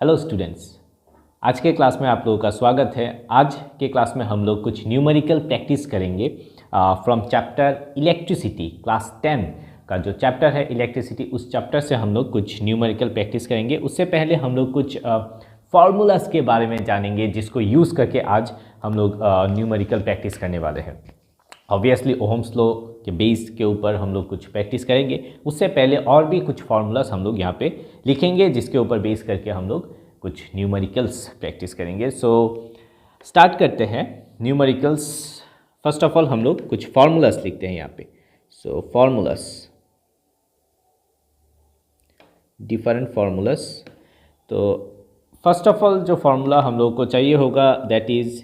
Hello students, आज के class में आप लोगों का स्वागत है। आज के क्लास में हम लोग कुछ न्यूमेरिकल प्रैक्टिस करेंगे फ्रॉम चैप्टर इलेक्ट्रिसिटी। क्लास 10 का जो चैप्टर है इलेक्ट्रिसिटी, उस चैप्टर से हम लोग कुछ न्यूमेरिकल प्रैक्टिस करेंगे। उससे पहले हम लोग कुछ फार्मूलाज के बारे में जानेंगे जिसको यूज़ करके आज हम लोग न्यूमेरिकल प्रैक्टिस करने वाले हैं। ऑब्वियसली ओहम्स लॉ के बेस के ऊपर हम लोग कुछ प्रैक्टिस करेंगे। उससे पहले और भी कुछ फार्मूलाज हम लोग यहाँ पे लिखेंगे जिसके ऊपर बेस करके हम लोग कुछ न्यूमेरिकल्स प्रैक्टिस करेंगे। सो स्टार्ट करते हैं न्यूमेरिकल्स। फर्स्ट ऑफ ऑल हम लोग कुछ फार्मूलाज लिखते हैं यहाँ पे। So formulas, different formulas. तो फर्स्ट ऑफ ऑल जो फार्मूला हम लोग को चाहिए होगा that is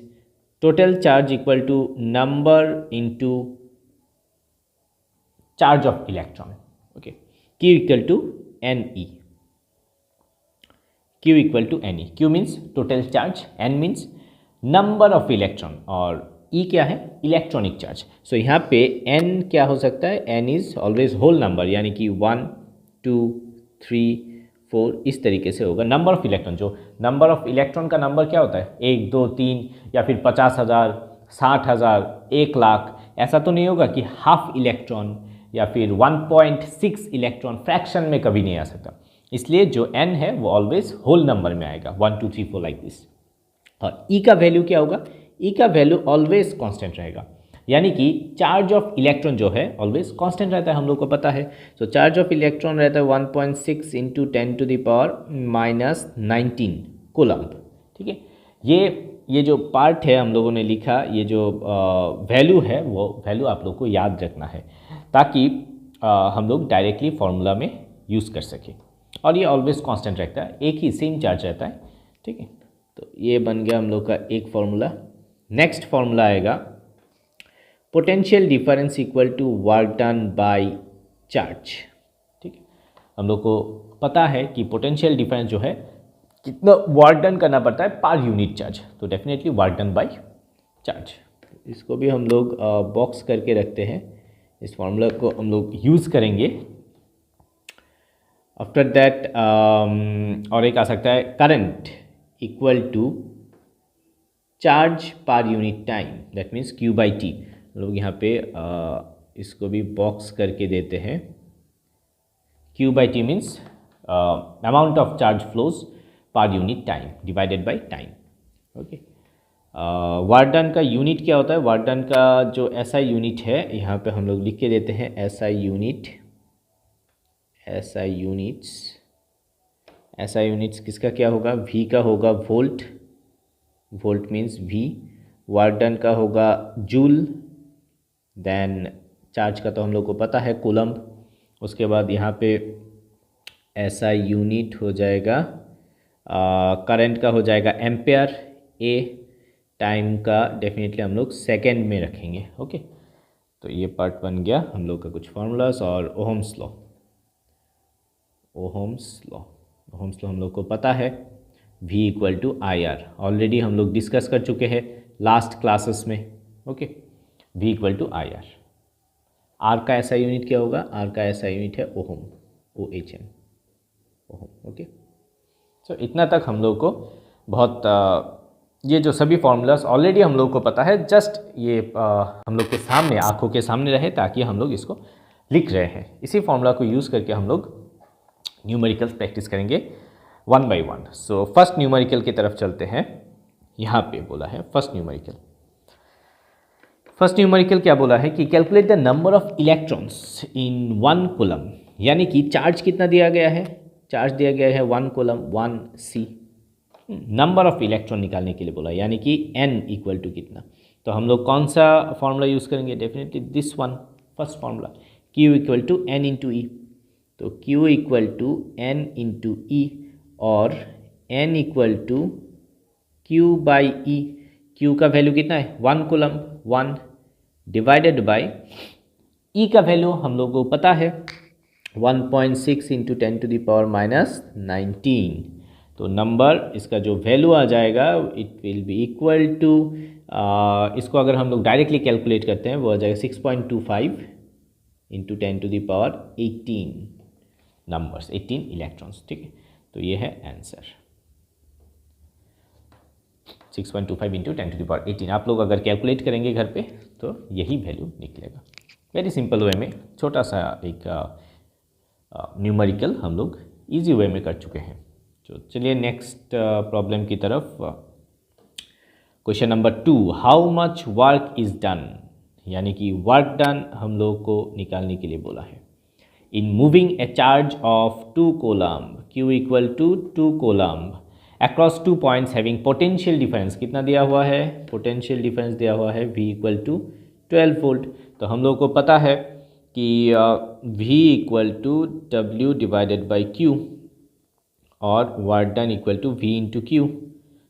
total charge equal to number into charge of electron. Okay, Q equal to NE। Q equal to NE। Q means total charge, N means number of electron और E क्या है? Electronic charge. सो यहाँ पे N क्या हो सकता है? N is always whole number, यानी कि 1 2 3 4 इस तरीके से होगा। नंबर ऑफ इलेक्ट्रॉन, जो नंबर ऑफ इलेक्ट्रॉन का नंबर क्या होता है? 1 2 3 या फिर 50,000 60,000 1,00,000। ऐसा तो नहीं होगा कि हाफ इलेक्ट्रॉन या फिर 1.6 इलेक्ट्रॉन फ्रैक्शन में कभी नहीं आ सकता। इसलिए जो n है वो ऑलवेज होल नंबर में आएगा, 1 2 3 4 लाइक दिस। और E का वैल्यू क्या होगा? E का वैल्यू ऑलवेज कांस्टेंट रहेगा, यानी कि चार्ज ऑफ इलेक्ट्रॉन जो है ऑलवेज कांस्टेंट रहता है, हम लोग को पता है। सो चार्ज ऑफ इलेक्ट्रॉन रहता है 1.6 इंटू 10⁻⁻19 कूलम्ब। ठीक है, ये जो पार्ट है हम लोगों ने लिखा, ये जो वैल्यू है वो वैल्यू आप लोग को याद रखना है ताकि हम लोग डायरेक्टली फार्मूला में यूज़ कर सकें। और ये ऑलवेज कांस्टेंट रहता है, एक ही सेम चार्ज रहता है। ठीक है, तो ये बन गया हम लोग का एक फार्मूला। नेक्स्ट फार्मूला आएगा potential difference equal to work done by charge. ठीक है, हम लोग को पता है कि पोटेंशियल डिफरेंस जो है कितना वर्क डन करना पड़ता है पर यूनिट चार्ज, तो definitely work done by charge. इसको भी हम लोग बॉक्स करके रखते हैं, इस फार्मूला को हम लोग यूज़ करेंगे। आफ्टर दैट और एक आ सकता है current equal to charge per unit time, that means Q/T। हम लोग यहाँ पे इसको भी बॉक्स करके देते हैं। Q/T means amount of charge flows पर unit time divided by time. Okay, work done का यूनिट क्या होता है? वर्क डन का जो SI यूनिट है यहाँ पे हम लोग लिख के देते हैं SI यूनिट। SI यूनिट्स किसका क्या होगा? V का होगा volt, volt means V। Work done का होगा जूल, देन चार्ज का तो हम लोग को पता है कूलम्ब। उसके बाद यहाँ पे SI यूनिट हो जाएगा, करंट का हो जाएगा एम्पेयर, A। टाइम का डेफिनेटली हम लोग सेकेंड में रखेंगे। ओके, तो ये पार्ट बन गया हम लोग का कुछ फार्मूलाज। और ओहम्स लॉ हम लोग को पता है V equal to IR, already हम लोग डिस्कस कर चुके हैं लास्ट क्लासेस में। Okay, V equal to IR। R का SI यूनिट क्या होगा? R का SI यूनिट है ohm, OHM, ohm. Okay, so इतना तक हम लोग को बहुत ये जो सभी फार्मूलाज ऑलरेडी हम लोग को पता है, जस्ट ये हम लोग के सामने, आंखों के सामने रहे ताकि हम लोग इसको लिख रहे हैं। इसी फार्मूला को यूज़ करके हम लोग न्यूमेरिकल्स प्रैक्टिस करेंगे 1 by 1। सो फर्स्ट न्यूमेरिकल की तरफ चलते हैं। यहाँ पे बोला है फर्स्ट न्यूमेरिकल क्या बोला है कि calculate the number of electrons in 1 coulomb, यानी कि चार्ज कितना दिया गया है? चार्ज दिया गया है 1 coulomb 1C। Number of electron निकालने के लिए बोला, यानी कि N इक्वल टू कितना। तो हम लोग कौन सा फार्मूला यूज़ करेंगे? Definitely this one, first formula, Q equal to N into E। तो Q equal to N into E और N equal to Q/E। Q का वैल्यू कितना है? 1 कूलम 1 डिवाइडेड बाय E का वैल्यू हम लोग को पता है 1.6 इंटू 10⁻⁻19। तो नंबर इसका जो वैल्यू आ जाएगा it will be equal to, इसको अगर हम लोग डायरेक्टली कैलकुलेट करते हैं वो आ जाएगा 6.25 इंटू 10⁻18 नंबर्स, 18 इलेक्ट्रॉन्स। ठीक है, तो ये है आंसर। 6.25 इंटू 10⁻18। आप लोग अगर कैलकुलेट करेंगे घर पे तो यही वैल्यू निकलेगा। वेरी सिंपल वे में छोटा सा एक न्यूमेरिकल हम लोग इजी वे में कर चुके हैं। तो चलिए नेक्स्ट प्रॉब्लम की तरफ। Question number 2, how much work is done, यानी कि वर्क डन हम लोग को निकालने के लिए बोला है। In moving a charge of 2 coulomb Q equal to 2 coulomb across 2 points having potential difference, कितना दिया हुआ है, पोटेंशियल डिफरेंस दिया हुआ है V इक्वल टू 12 वोल्ट। तो हम लोग को पता है कि V equal to W divided by Q और work done equal to V into Q।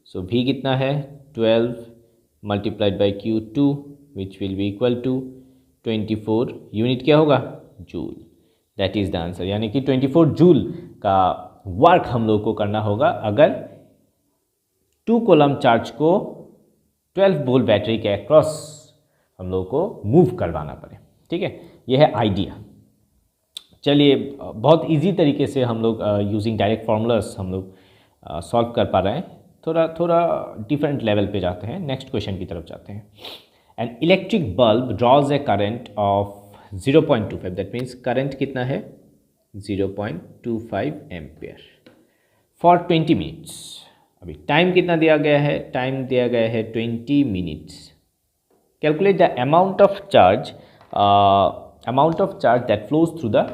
So V कितना है 12 multiplied by Q 2 which will be equal to 24। Unit क्या होगा, joule. That is the answer, यानी कि 24 जूल का work हम लोग को करना होगा अगर 2 कूलम्ब चार्ज को 12 वोल्ट बैटरी के अक्रॉस हम लोग को मूव करवाना पड़े। ठीक है, यह है आइडिया। चलिए बहुत इजी तरीके से हम लोग यूजिंग डायरेक्ट फार्मूलास हम लोग सॉल्व कर पा रहे हैं। थोड़ा डिफरेंट लेवल पे जाते हैं, नेक्स्ट क्वेश्चन की तरफ जाते हैं। An electric bulb draws a current of 0.25, that means current कितना है 0.25 एम्पियर फॉर 20 मिनट्स। अभी टाइम कितना दिया गया है, टाइम दिया गया है 20 minutes. Calculate the amount of charge that flows through the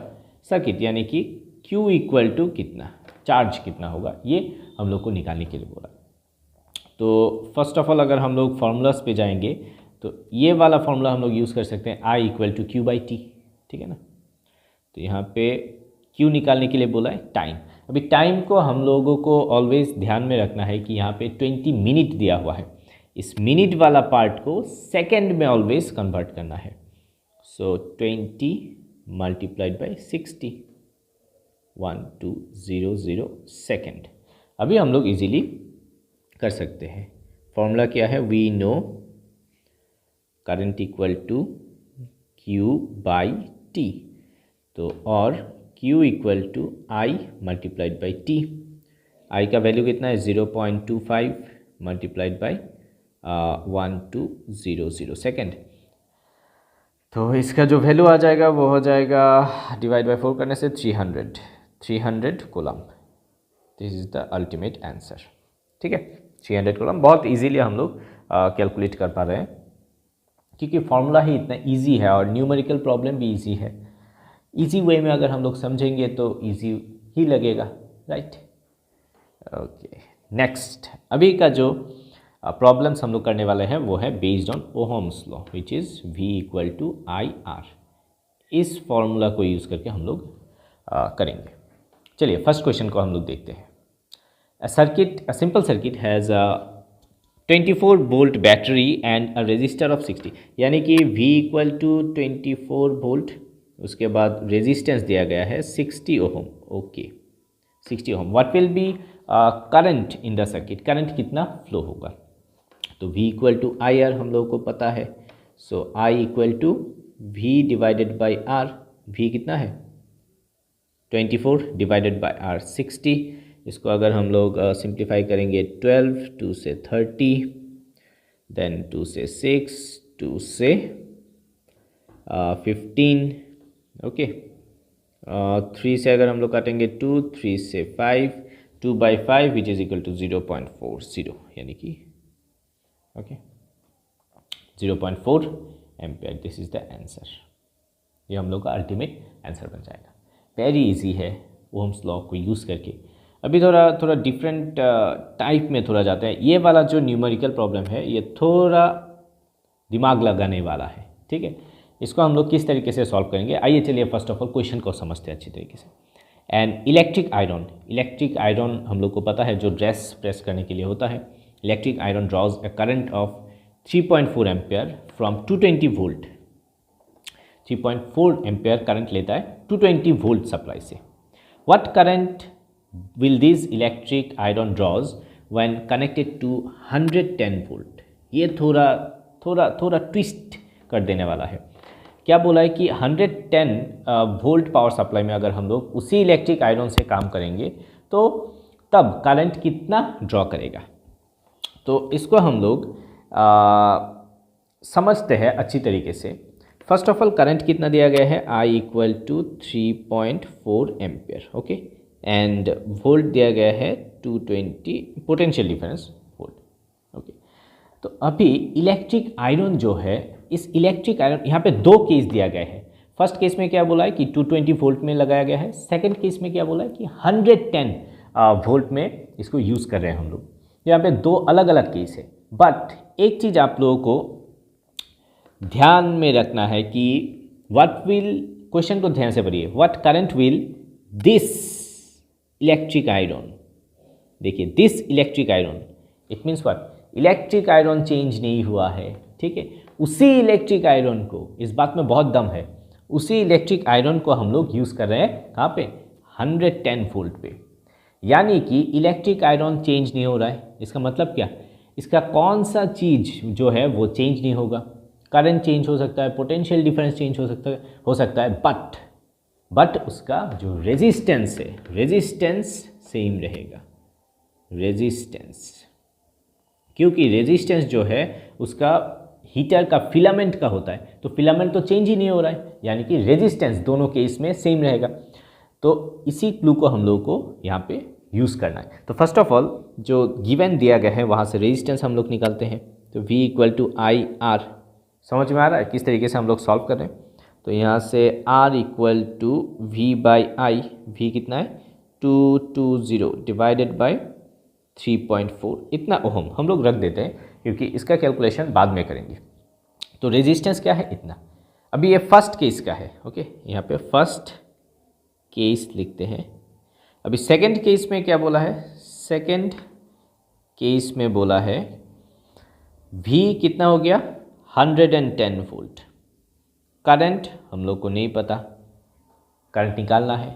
circuit, यानी कि Q इक्वल टू कितना, चार्ज कितना होगा, ये हम लोग को निकालने के लिए बोला। तो फर्स्ट ऑफ ऑल अगर हम लोग फार्मूलास पे जाएंगे तो ये वाला फार्मूला हम लोग यूज़ कर सकते हैं, I equal to Q by T. ठीक है ना, तो यहाँ पे Q निकालने के लिए बोला है टाइम। अभी टाइम को हम लोगों को ऑलवेज ध्यान में रखना है कि यहाँ पे 20 मिनट दिया हुआ है, इस मिनट वाला पार्ट को सेकंड में ऑलवेज कन्वर्ट करना है। सो 20 मल्टीप्लाइड बाई 60, 1200 सेकेंड। अभी हम लोग इजीली कर सकते हैं। फॉर्मूला क्या है, we know current equal to Q by T, तो और Q equal to I multiplied by टी। I का वैल्यू कितना है 0.25 मल्टीप्लाइड बाई 1200 सेकेंड। तो इसका जो वैल्यू आ जाएगा वो हो जाएगा डिवाइड बाई 4 करने से 300 coulomb. This is the ultimate answer. ठीक है, 300 कूलम्ब बहुत इजीली हम लोग कैलकुलेट कर पा रहे हैं क्योंकि फार्मूला ही इतना इजी है और न्यूमेरिकल प्रॉब्लम भी इजी है। इजी वे में अगर हम लोग समझेंगे तो इजी ही लगेगा, राइट। ओके, नेक्स्ट अभी का जो प्रॉब्लम्स हम लोग करने वाले हैं वो है based on ohm's law which is V equal to IR। इस फॉर्मूला को यूज़ करके हम लोग करेंगे। चलिए फर्स्ट क्वेश्चन को हम लोग देखते हैं। A simple circuit has a 24 volt battery and a resistor of 60, यानी कि V इक्वल टू 24 वोल्ट, उसके बाद रेजिस्टेंस दिया गया है 60 ohm. Okay, 60 ohm. What will be current in the circuit, current कितना फ्लो होगा। तो V इक्वल टू IR हम लोगों को पता है। So I equal to V divided by R। V कितना है 24 डिवाइडेड बाई R 60। इसको अगर हम लोग सिंप्लीफाई करेंगे 12, 2 से 30, देन 2 से 6, 2 से 15, ओके, 3 से अगर हम लोग काटेंगे 2, 3 से 5, 2 by 5 which is equal to 0.40, यानी कि okay 0.4 ampere. This is the answer. ये हम लोग का अल्टीमेट आंसर बन जाएगा। वेरी इजी है ओहम्स लॉ को यूज़ करके। अभी थोड़ा डिफरेंट टाइप में थोड़ा जाते हैं। ये वाला जो न्यूमेरिकल प्रॉब्लम है ये थोड़ा दिमाग लगाने वाला है। ठीक है, इसको हम लोग किस तरीके से सॉल्व करेंगे, आइए चलिए फर्स्ट ऑफ ऑल क्वेश्चन को समझते हैं अच्छी तरीके से। एंड इलेक्ट्रिक आयरन हम लोग को पता है जो ड्रेस प्रेस करने के लिए होता है। Electric iron draws a current of 3.4 ampere from 220 volt. 3.4 ampere current लेता है 220 वोल्ट सप्लाई से। What current will this electric iron draws when connected to 110 volt. ये थोड़ा ट्विस्ट कर देने वाला है। क्या बोला है कि 110 वोल्ट पावर सप्लाई में अगर हम लोग उसी इलेक्ट्रिक आयरन से काम करेंगे तो तब करंट कितना ड्रॉ करेगा। तो इसको हम लोग समझते हैं अच्छी तरीके से। फर्स्ट ऑफ ऑल करंट कितना दिया गया है, I equal to 3.4 ampere, okay, and volt दिया गया है 220, पोटेंशियल डिफरेंस वोल्ट, ओके। तो अभी इलेक्ट्रिक आयरन जो है, इस इलेक्ट्रिक आयरन यहाँ पे दो केस दिया गया है। फर्स्ट केस में क्या बोला है कि 220 वोल्ट में लगाया गया है, सेकंड केस में क्या बोला है कि 110 वोल्ट में इसको यूज़ कर रहे हैं हम लोग। यहाँ पे दो अलग अलग केस है, बट एक चीज़ आप लोगों को ध्यान में रखना है कि व्हाट विल, क्वेश्चन को ध्यान से पढ़िए, what current will this electric iron, देखिए this electric iron, it means what, electric iron change नहीं हुआ है, ठीक है। उसी इलेक्ट्रिक आयरन को, इस बात में बहुत दम है, उसी इलेक्ट्रिक आयरन को हम लोग यूज़ कर रहे हैं कहाँ पे, 110 वोल्ट पे। यानी कि इलेक्ट्रिक आयरन चेंज नहीं हो रहा है। इसका मतलब क्या, इसका कौन सा चीज़ जो है वो चेंज नहीं होगा। करंट चेंज हो सकता है, पोटेंशियल डिफरेंस चेंज हो सकता है, बट उसका जो रेजिस्टेंस है, रेजिस्टेंस सेम रहेगा, रेजिस्टेंस, क्योंकि रेजिस्टेंस जो है उसका हीटर का फिलामेंट का होता है, तो फिलामेंट तो चेंज ही नहीं हो रहा है, यानी कि रेजिस्टेंस दोनों केस में सेम रहेगा। तो इसी क्लू को हम लोग को यहाँ पे यूज़ करना है। तो फर्स्ट ऑफ ऑल जो गिवन दिया गया है वहाँ से रेजिस्टेंस हम लोग निकालते हैं। तो V equal to I R, समझ में आ रहा है किस तरीके से हम लोग सॉल्व कर रहे हैं। तो यहाँ से R equal to V by I, V कितना है 220 डिवाइडेड बाई 3.4, इतना ओहम हम लोग रख देते हैं क्योंकि इसका कैलकुलेशन बाद में करेंगे। तो रेजिस्टेंस क्या है, इतना। अभी ये फर्स्ट केस का है, ओके, यहाँ पे फर्स्ट केस लिखते हैं। अभी सेकंड केस में क्या बोला है, सेकंड केस में बोला है V कितना हो गया 110 वोल्ट। करंट हम लोग को नहीं पता, करंट निकालना है।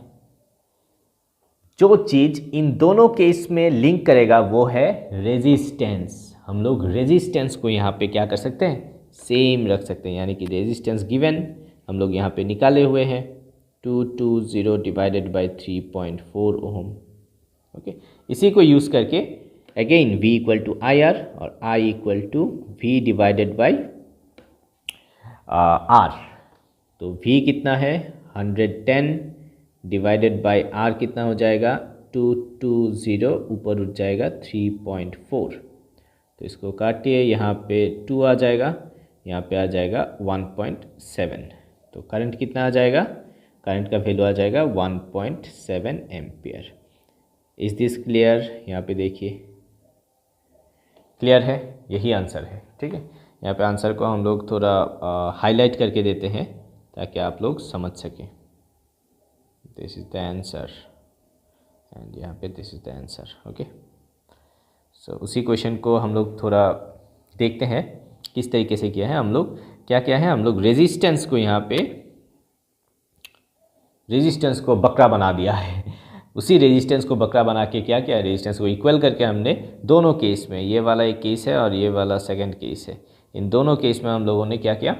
जो चीज़ इन दोनों केस में लिंक करेगा वो है रेजिस्टेंस। हम लोग रेजिस्टेंस को यहाँ पे क्या कर सकते हैं, सेम रख सकते हैं, यानी कि रेजिस्टेंस गिवन हम लोग यहाँ पे निकाले हुए हैं 220 डिवाइडेड बाई 3.4 ओम, ओके। इसी को यूज़ करके again V equal to I R और I equal to V divided by R। तो V कितना है 110 डिवाइडेड बाई R कितना हो जाएगा 220, ऊपर उठ जाएगा 3.4। तो इसको काटिए, यहाँ पे 2 आ जाएगा, यहाँ पे आ जाएगा 1.7। तो करंट कितना आ जाएगा, करंट का वैल्यू आ जाएगा 1.7 एम्पियर। इज़ दिस क्लियर, यहाँ पे देखिए क्लियर है, यही आंसर है, ठीक है। यहाँ पे आंसर को हम लोग थोड़ा हाईलाइट करके देते हैं ताकि आप लोग समझ सकें। This is the answer and यहाँ पे this is the answer, okay. So उसी क्वेश्चन को हम लोग थोड़ा देखते हैं किस तरीके से किया है। हम लोग क्या किया है, हम लोग रेजिस्टेंस को यहाँ पे, रेजिस्टेंस को बकरा बना दिया है। उसी रेजिस्टेंस को बकरा बना के क्या किया, रेजिस्टेंस को इक्वल करके हमने दोनों केस में, ये वाला एक केस है और ये वाला सेकंड केस है, इन दोनों केस में हम लोगों ने क्या किया,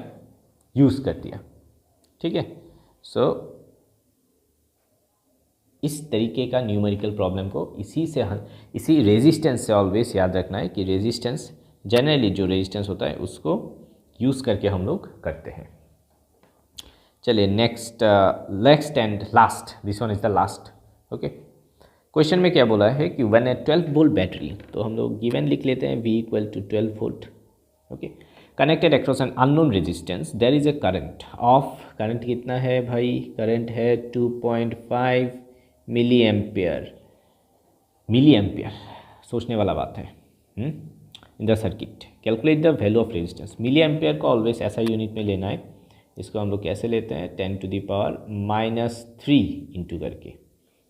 यूज़ कर दिया, ठीक है। सो इस तरीके का न्यूमेरिकल प्रॉब्लम को इसी रेजिस्टेंस से ऑलवेज याद रखना है कि रेजिस्टेंस, जनरली जो रेजिस्टेंस होता है उसको यूज़ करके हम लोग करते हैं। चलिए next and last, this one is the last, okay. Question में क्या बोला है कि व्हेन ए 12 वोल्ट बैटरी, तो हम लोग गिवन लिख लेते हैं V equal to 12 volt, okay, connected across an unknown resistance, there is a current of, current कितना है भाई, करंट है 2.5 मिली एम्पियर, सोचने वाला बात है। In the circuit calculate the value of resistance. Milliampere को ऑलवेज ऐसा यूनिट में लेना है, इसको हम लोग कैसे लेते हैं 10 टू द पावर -3 इंटू करके,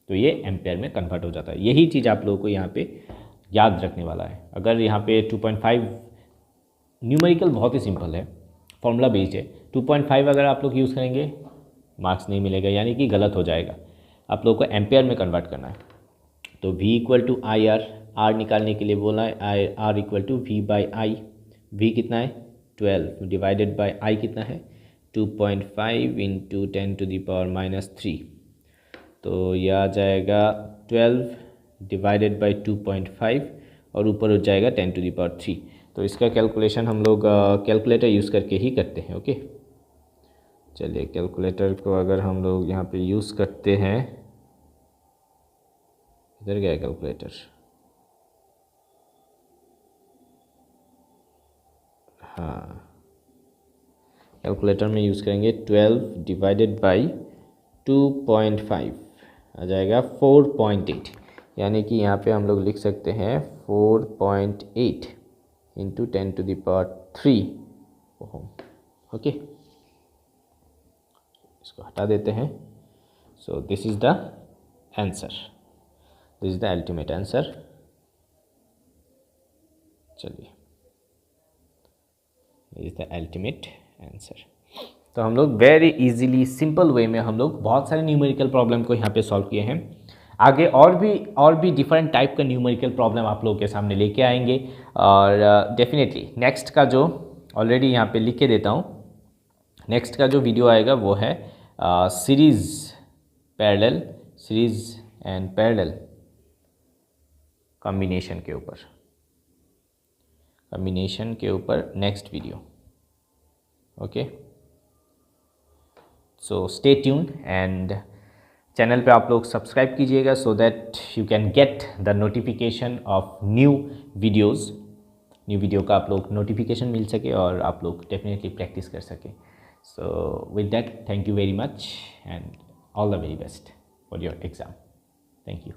तो ये एम्पेयर में कन्वर्ट हो जाता है। यही चीज़ आप लोगों को यहाँ पे याद रखने वाला है। अगर यहाँ पे 2.5, न्यूमेरिकल बहुत ही सिंपल है, फॉर्मूला बेस्ड है, 2.5 अगर आप लोग यूज़ करेंगे मार्क्स नहीं मिलेगा, यानी कि गलत हो जाएगा। आप लोगों को एम्पेयर में कन्वर्ट करना है। तो V equal to I R, R निकालने के लिए बोला है R equal to V by I, V कितना है 12 डिवाइडेड बाई I कितना है 2.5 इंटू 10 टू द पावर -3, तो यह आ जाएगा 12 डिवाइडेड बाई 2.5 और ऊपर हो जाएगा 10⁻³ तो इसका कैलकुलेशन हम लोग कैलकुलेटर यूज़ करके ही करते हैं। ओके, चलिए कैलकुलेटर को अगर हम लोग यहाँ पे यूज़ करते हैं, इधर गया कैलकुलेटर, हाँ कैलकुलेटर में यूज़ करेंगे 12 डिवाइडेड बाई 2.5 आ जाएगा 4.8, यानी कि यहाँ पे हम लोग लिख सकते हैं 4.8 इंटू 10⁻³ ओम। ओके, इसको हटा देते हैं। So this is the answer, this is the ultimate answer. चलिए, इज़ द अल्टीमेट आंसर। तो हम लोग वेरी इजीली सिंपल वे में हम लोग बहुत सारे न्यूमेरिकल प्रॉब्लम को यहाँ पे सॉल्व किए हैं। आगे और भी डिफरेंट टाइप का न्यूमेरिकल प्रॉब्लम आप लोगों के सामने लेके आएंगे, और डेफिनेटली नेक्स्ट का जो ऑलरेडी यहाँ पे लिख के देता हूँ, नेक्स्ट का जो वीडियो आएगा वो है सीरीज़ एंड पैरेलल कॉम्बिनेशन के ऊपर next video. Okay, so stay tune and channel पे आप लोग सब्सक्राइब कीजिएगा so that you can get the notification of new video का आप लोग नोटिफिकेशन मिल सके और आप लोग डेफिनेटली प्रैक्टिस कर सके। So with that, thank you very much and all the very best for your exam. Thank you.